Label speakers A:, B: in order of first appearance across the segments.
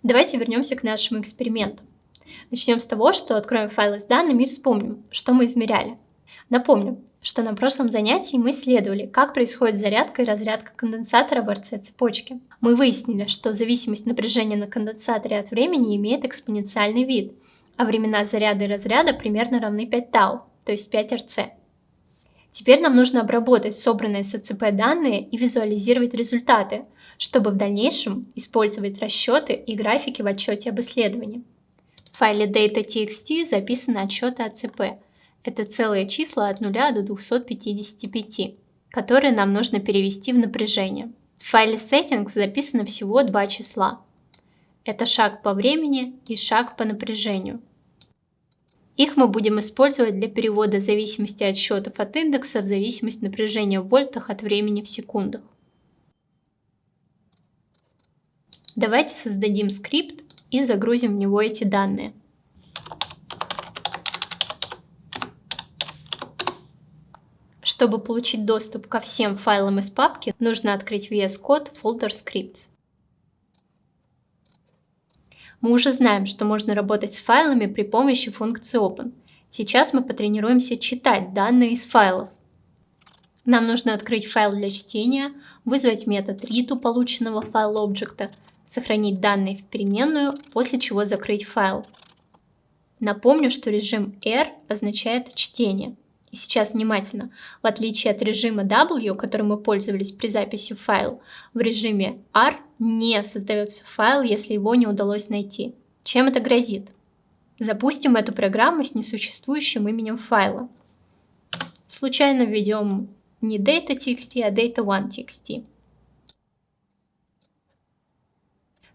A: Давайте вернемся к нашему эксперименту. Начнем с того, что откроем файлы с данными и вспомним, что мы измеряли. Напомню, что на прошлом занятии мы исследовали, как происходит зарядка и разрядка конденсатора в РЦ-цепочке. Мы выяснили, что зависимость напряжения на конденсаторе от времени имеет экспоненциальный вид, а времена заряда и разряда примерно равны 5 тау, то есть 5 РЦ. Теперь нам нужно обработать собранные с АЦП данные и визуализировать результаты, чтобы в дальнейшем использовать расчеты и графики в отчете об исследовании. В файле data.txt записаны отчеты АЦП. Это целые числа от 0 до 255, которые нам нужно перевести в напряжение. В файле settings записано всего два числа. Это шаг по времени и шаг по напряжению. Их мы будем использовать для перевода зависимости отсчетов от индекса в зависимость напряжения в вольтах от времени в секундах. Давайте создадим скрипт и загрузим в него эти данные. Чтобы получить доступ ко всем файлам из папки, нужно открыть VS Code Folder Scripts. Мы уже знаем, что можно работать с файлами при помощи функции Open. Сейчас мы потренируемся читать данные из файлов. Нам нужно открыть файл для чтения, вызвать метод read у полученного файл-объекта, сохранить данные в переменную, после чего закрыть файл. Напомню, что режим R означает чтение. И сейчас внимательно. В отличие от режима W, которым мы пользовались при записи в файл, в режиме R не создается файл, если его не удалось найти. Чем это грозит? Запустим эту программу с несуществующим именем файла. Случайно введем не data.txt, а data1.txt.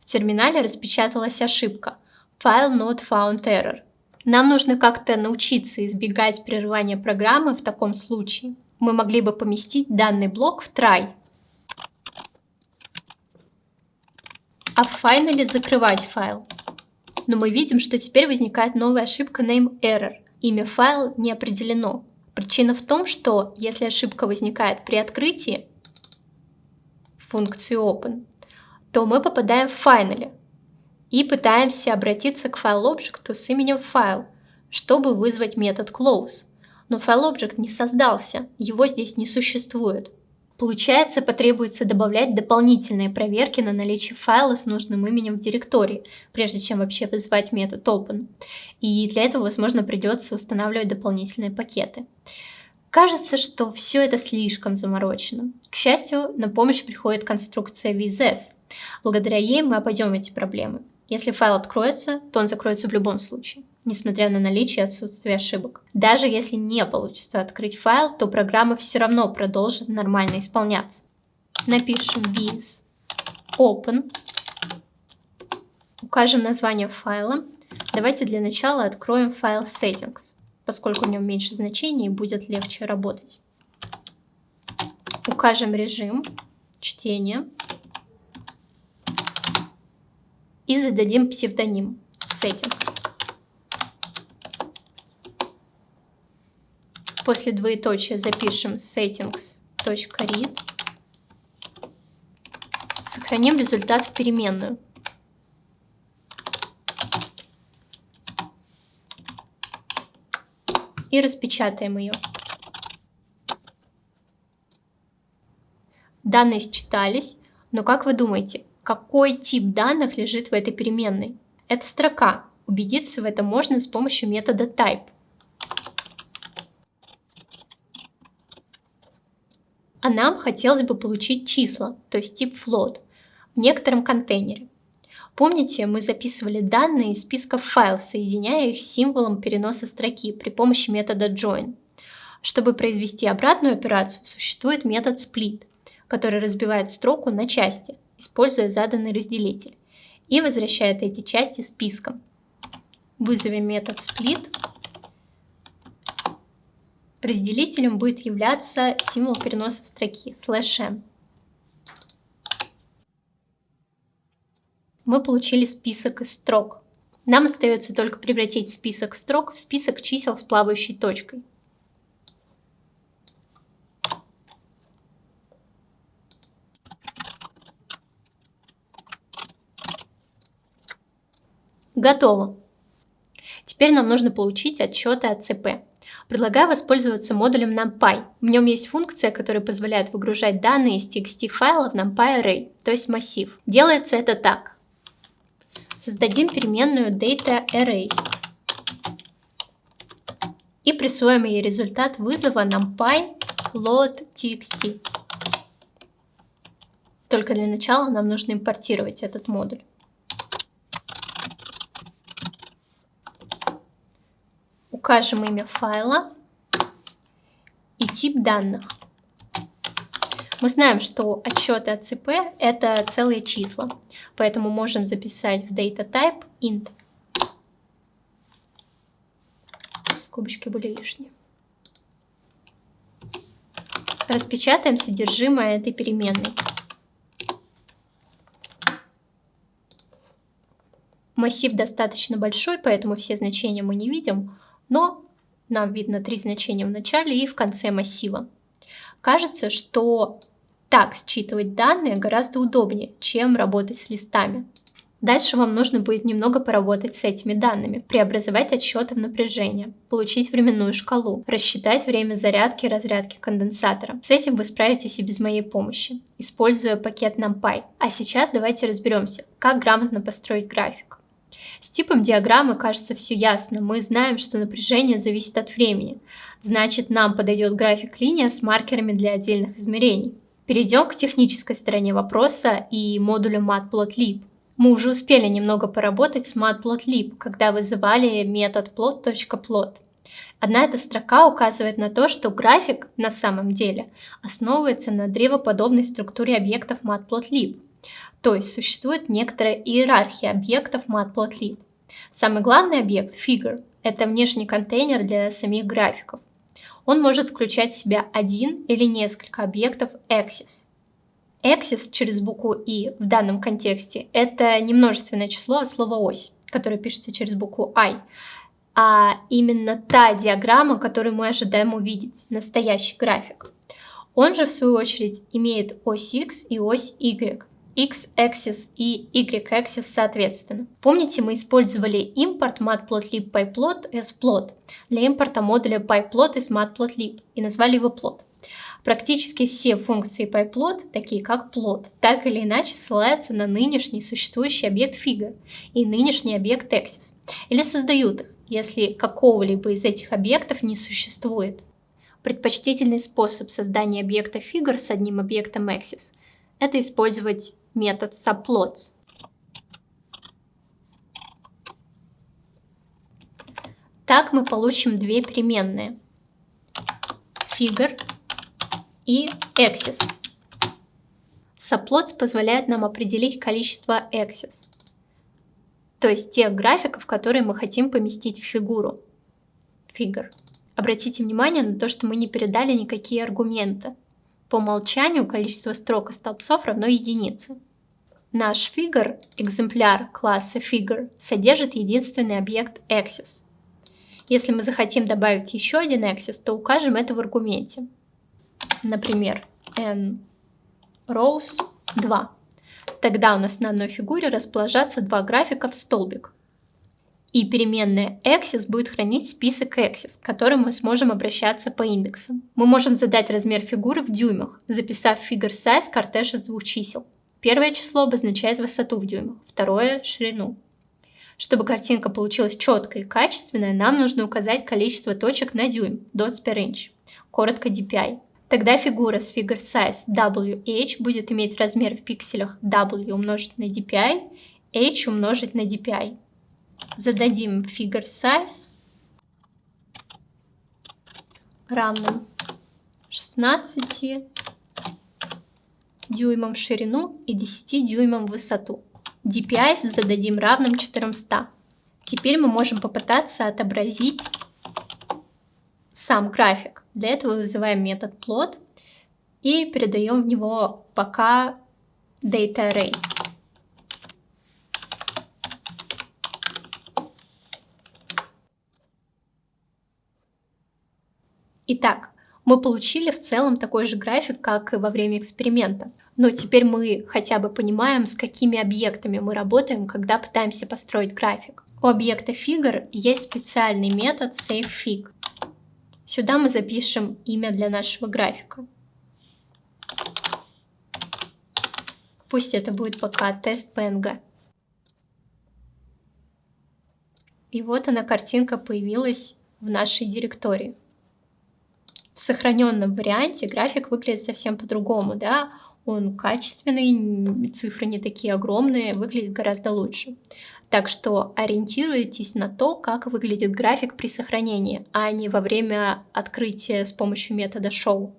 A: В терминале распечаталась ошибка File not found error. Нам нужно как-то научиться избегать прерывания программы в таком случае. Мы могли бы поместить данный блок в try, а в финале закрывать файл. Но мы видим, что теперь возникает новая ошибка name error. Имя файла не определено. Причина в том, что если ошибка возникает при открытии функции open, то мы попадаем в финале и пытаемся обратиться к файл-объекту с именем файл, чтобы вызвать метод close. Но файл-объект не создался, его здесь не существует. Получается, потребуется добавлять дополнительные проверки на наличие файла с нужным именем в директории, прежде чем вообще вызвать метод open. И для этого, возможно, придется устанавливать дополнительные пакеты. Кажется, что все это слишком заморочено. К счастью, на помощь приходит конструкция withs. Благодаря ей мы обойдем эти проблемы. Если файл откроется, то он закроется в любом случае, несмотря на наличие и отсутствие ошибок. Даже если не получится открыть файл, то программа все равно продолжит нормально исполняться. Напишем with open, укажем название файла. Давайте для начала откроем файл settings, поскольку в нем меньше значений и будет легче работать. Укажем режим чтения и зададим псевдоним settings. После двоеточия запишем settings.read. Сохраним результат в переменную. И распечатаем ее. Данные считались, но как вы думаете, какой тип данных лежит в этой переменной? Это строка. Убедиться в этом можно с помощью метода type. А нам хотелось бы получить числа, то есть тип float, в некотором контейнере. Помните, мы записывали данные из списков файлов, соединяя их с символом переноса строки при помощи метода join. Чтобы произвести обратную операцию, существует метод split, который разбивает строку на части, используя заданный разделитель, и возвращает эти части списком. Вызовем метод split. Разделителем будет являться символ переноса строки /n. Мы получили список из строк. Нам остается только превратить список строк в список чисел с плавающей точкой. Готово. Теперь нам нужно получить отчеты от ЦП. Предлагаю воспользоваться модулем NumPy. В нем есть функция, которая позволяет выгружать данные из TXT файла в NumPy Array, то есть массив. Делается это так. Создадим переменную DataArray и присвоим ей результат вызова NumPy load.txt. Только для начала нам нужно импортировать этот модуль. Укажем имя файла и тип данных. Мы знаем, что отчеты от ЦП — это целые числа, поэтому можем записать в DataType int. Скобочки были лишние. Распечатаем содержимое этой переменной. Массив достаточно большой, поэтому все значения мы не видим, но нам видно 3 значения в начале и в конце массива. Кажется, что так считывать данные гораздо удобнее, чем работать с листами. Дальше вам нужно будет немного поработать с этими данными, преобразовать отсчеты в напряжение, получить временную шкалу, рассчитать время зарядки и разрядки конденсатора. С этим вы справитесь и без моей помощи, используя пакет NumPy. А сейчас давайте разберемся, как грамотно построить график. С типом диаграммы, кажется, все ясно. Мы знаем, что напряжение зависит от времени. Значит, нам подойдет график-линия с маркерами для отдельных измерений. Перейдем к технической стороне вопроса и модулю matplotlib. Мы уже успели немного поработать с matplotlib, когда вызывали метод plot.plot. Одна эта строка указывает на то, что график на самом деле основывается на древоподобной структуре объектов matplotlib. То есть существует некоторая иерархия объектов matplotlib. Самый главный объект, figure, это внешний контейнер для самих графиков. Он может включать в себя один или несколько объектов axis. Axis через букву I в данном контексте – это не множественное число, а слово ось, которое пишется через букву I. А именно та диаграмма, которую мы ожидаем увидеть, настоящий график. Он же, в свою очередь, имеет ось X и ось Y. X-axis и Y-axis соответственно. Помните, мы использовали импорт matplotlib pyplot as plot для импорта модуля pyplot из matplotlib и назвали его plot. Практически все функции pyplot, такие как plot, так или иначе ссылаются на нынешний существующий объект figure и нынешний объект axis, или создают их, если какого-либо из этих объектов не существует. Предпочтительный способ создания объекта figure с одним объектом axis – это использовать метод subplots. Так мы получим две переменные figure и axis. Subplots позволяет нам определить количество axis, то есть тех графиков, которые мы хотим поместить в фигуру figure. Обратите внимание на то, что мы не передали никакие аргументы. По умолчанию количество строк и столбцов равно единице. Наш figure, экземпляр класса figure, содержит единственный объект axis. Если мы захотим добавить еще один axis, то укажем это в аргументе. Например, nRows 2. Тогда у нас на одной фигуре расположатся два графика в столбик. И переменная axis будет хранить список axis, к которым мы сможем обращаться по индексам. Мы можем задать размер фигуры в дюймах, записав figure size кортеж из двух чисел. Первое число обозначает высоту в дюймах, второе – ширину. Чтобы картинка получилась четкой и качественной, нам нужно указать количество точек на дюйм, dots per inch, коротко DPI. Тогда фигура с figure size WH будет иметь размер в пикселях W умножить на DPI, H умножить на DPI. Зададим figure size равным 16 дюймам в ширину и 10 дюймам в высоту. DPI зададим равным 400. Теперь мы можем попытаться отобразить сам график. Для этого вызываем метод plot и передаем в него пока DataArray. Итак, мы получили в целом такой же график, как и во время эксперимента. Но теперь мы хотя бы понимаем, с какими объектами мы работаем, когда пытаемся построить график. У объекта figure есть специальный метод saveFig. Сюда мы запишем имя для нашего графика. Пусть это будет пока тест PNG. И вот она, картинка появилась в нашей директории. В сохраненном варианте график выглядит совсем по-другому, да? Он качественный, цифры не такие огромные, выглядит гораздо лучше. Так что ориентируйтесь на то, как выглядит график при сохранении, а не во время открытия с помощью метода Show.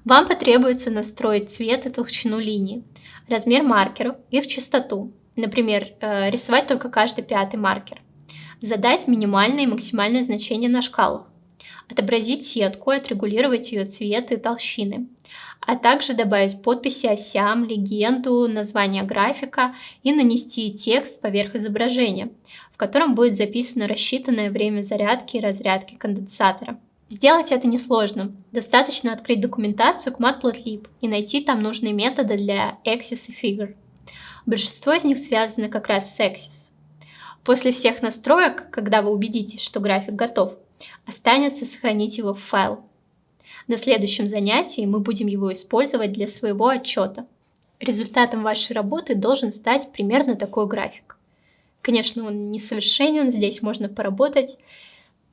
A: Вам потребуется настроить цвет и толщину линий, размер маркеров, их частоту, например, рисовать только каждый 5-й маркер, задать минимальное и максимальное значение на шкалах, отобразить сетку, отрегулировать ее цвет и толщины, а также добавить подписи осям, легенду, название графика и нанести текст поверх изображения, в котором будет записано рассчитанное время зарядки и разрядки конденсатора. Сделать это несложно. Достаточно открыть документацию к Matplotlib и найти там нужные методы для Axis и Figure. Большинство из них связаны как раз с Axis. После всех настроек, когда вы убедитесь, что график готов, останется сохранить его в файл. На следующем занятии мы будем его использовать для своего отчета. Результатом вашей работы должен стать примерно такой график. Конечно, он несовершенен, здесь можно поработать,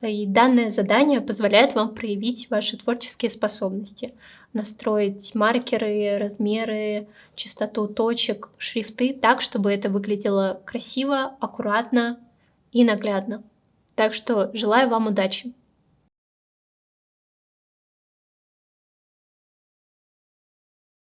A: и данное задание позволяет вам проявить ваши творческие способности, настроить маркеры, размеры, частоту точек, шрифты так, чтобы это выглядело красиво, аккуратно и наглядно. Так что желаю вам удачи!